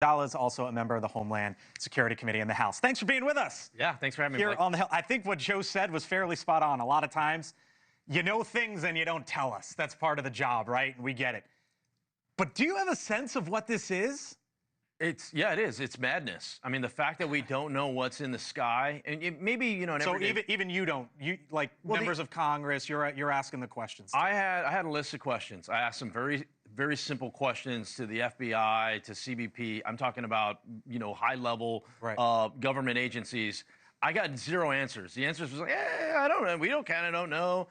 Dall is also a member of the Homeland Security Committee in the House. Thanks for being with us. Yeah, thanks for having me. Here on the Hill. I think what Joe said was fairly spot on. A lot of times, you know things and you don't tell us. That's part of the job, right? We get it. But do you have a sense of what this is? Yeah, it is. It's madness. I mean, the fact that we don't know what's in the sky, and maybe, you know, so even you don't. You like members of Congress. You're asking the questions. I had a list of questions. I asked some very simple questions to the FBI, to CBP. I'm talking about, you know, high-level government agencies. I got zero answers. The answers was like, I don't know. We kind of don't know.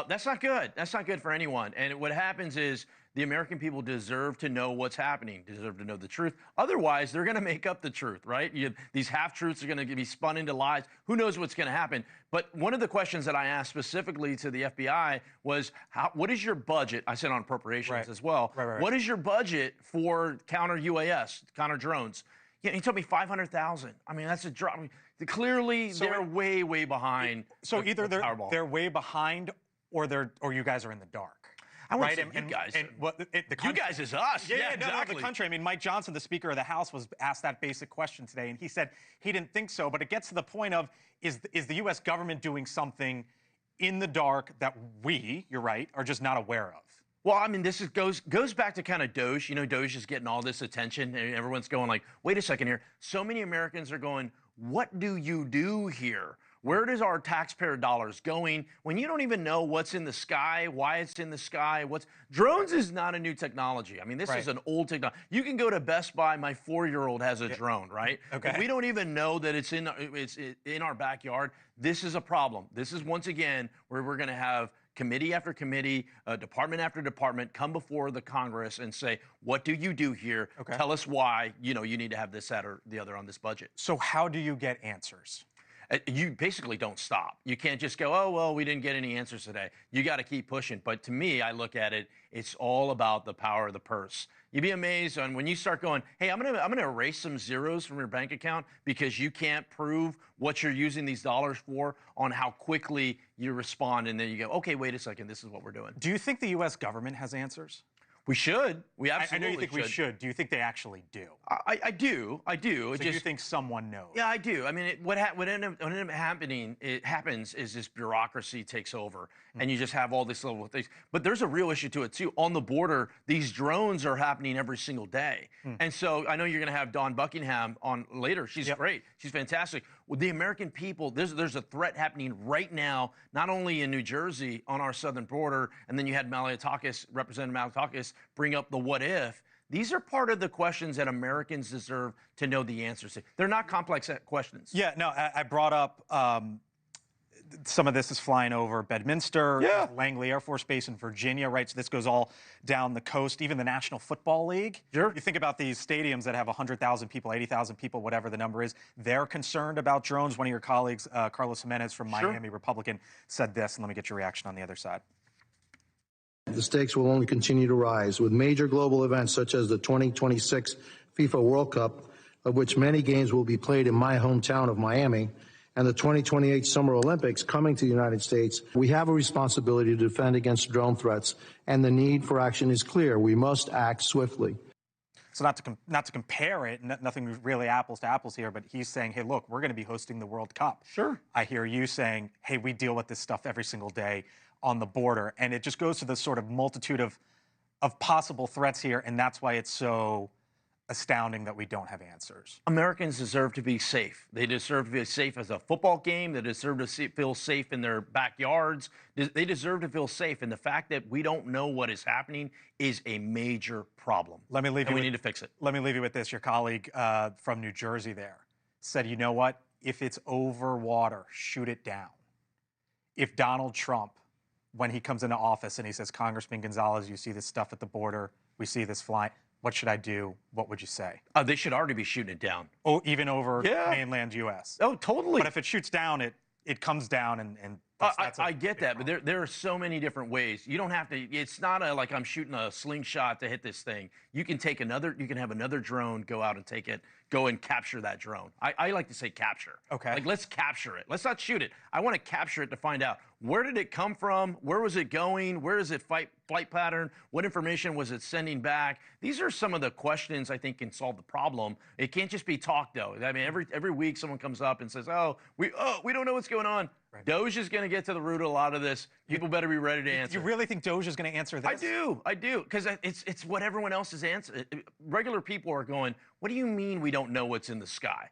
That's not good. That's not good for anyone. And what happens is the American people deserve to know what's happening, deserve to know the truth. Otherwise, they're going to make up the truth, right? These half-truths are going to be spun into lies. Who knows what's going to happen? But one of the questions that I asked specifically to the FBI was, what is your budget? I said on appropriations as well. What is your budget for counter UAS, counter drones? Yeah, he told me 500,000. I mean, that's a drop. I mean, clearly, they're way behind. So either they're way behind, or you guys are in the dark. I wouldn't say you guys. You guys is us. Yeah, exactly. No, the country. I mean, Mike Johnson, the Speaker of the House, was asked that basic question today, and he said he didn't think so. But it gets to the point of, is the U.S. government doing something in the dark that you're right, are just not aware of? Well, I mean, this goes back to kind of Doge. You know, Doge is getting all this attention, and everyone's going like, wait a second here. So many Americans are going, what do you do here? Where does our taxpayer dollars going when you don't even know what's in the sky, why it's in the sky? Drones is not a new technology. I mean, this is an old technology. You can go to Best Buy. My 4-year-old has a drone, right? Okay. If we don't even know that it's in our backyard. This is a problem. This is once again where we're going to have committee after committee, department after department come before the Congress and say, what do you do here? Tell us why, you know, you need to have this, that, or the other on this budget. So how do you get answers? You basically don't stop. You can't just go, oh, well, we didn't get any answers today. You got to keep pushing. But to me, I look at it, it's all about the power of the purse. You'd be amazed when you start going, hey, I'm gonna erase some zeros from your bank account because you can't prove what you're using these dollars for, on how quickly you respond. And then you go, okay, wait a second, this is what we're doing. Do you think the U.S. government has answers? We should. We absolutely I know you think we should. Do you think they actually do? I do. So you think someone knows? Yeah, I do. I mean, what ends up happening, is this bureaucracy takes over, and you just have all these little things. But there's a real issue to it, too. On the border, these drones are happening every single day. And so I know you're going to have Dawn Buckingham on later. She's great. She's fantastic. Well, the American people, there's a threat happening right now, not only in New Jersey on our southern border, and then you had Representative Malliotakis bring up the what if. These are part of the questions that Americans deserve to know the answers to. They're not complex questions. Yeah, no, I brought up some of this is flying over Bedminster, Langley Air Force Base in Virginia, right? So this goes all down the coast, even the National Football League. Sure. You think about these stadiums that have 100,000 people, 80,000 people, whatever the number is. They're concerned about drones. One of your colleagues, Carlos Jimenez from Miami, Republican, said this, and let me get your reaction on the other side. The stakes will only continue to rise with major global events such as the 2026 FIFA World Cup, of which many games will be played in my hometown of Miami, and the 2028 Summer Olympics coming to the United States. We have a responsibility to defend against drone threats, and the need for action is clear. We must act swiftly. So not to compare it, nothing really apples to apples here, but he's saying, hey, look, we're going to be hosting the World Cup. Sure. I hear you saying, hey, we deal with this stuff every single day on the border. And it just goes to the sort of multitude of possible threats here, and that's why it's so astounding that we don't have answers. Americans deserve to be safe. They deserve to be safe as a football game. They deserve to feel safe in their backyards. They deserve to feel safe. And the fact that we don't know what is happening is a major problem. We need to fix it. Let me leave you with this. Your colleague from New Jersey there said, you know what? If it's over water, shoot it down. If Donald Trump, when he comes into office and he says, Congressman Gonzales, you see this stuff at the border, we see this flying, what should I do? What would you say? They should already be shooting it down. Oh, even over mainland U.S.? Oh, totally. But if it shoots down, it comes down and I get that, but there are so many different ways. You don't have to. It's not like I'm shooting a slingshot to hit this thing. You can take another. You can have another drone go out and take it. Go and capture that drone. I like to say capture. Okay. Like let's capture it. Let's not shoot it. I want to capture it to find out where did it come from, where was it going, where is it flight pattern, what information was it sending back. These are some of the questions I think can solve the problem. It can't just be talk though. I mean, every week someone comes up and says, we don't know what's going on. Right. Doge is going to get to the root of a lot of this. People better be ready to answer. You really think Doge is going to answer this? I do, because it's what everyone else is answering. Regular people are going, what do you mean we don't know what's in the sky?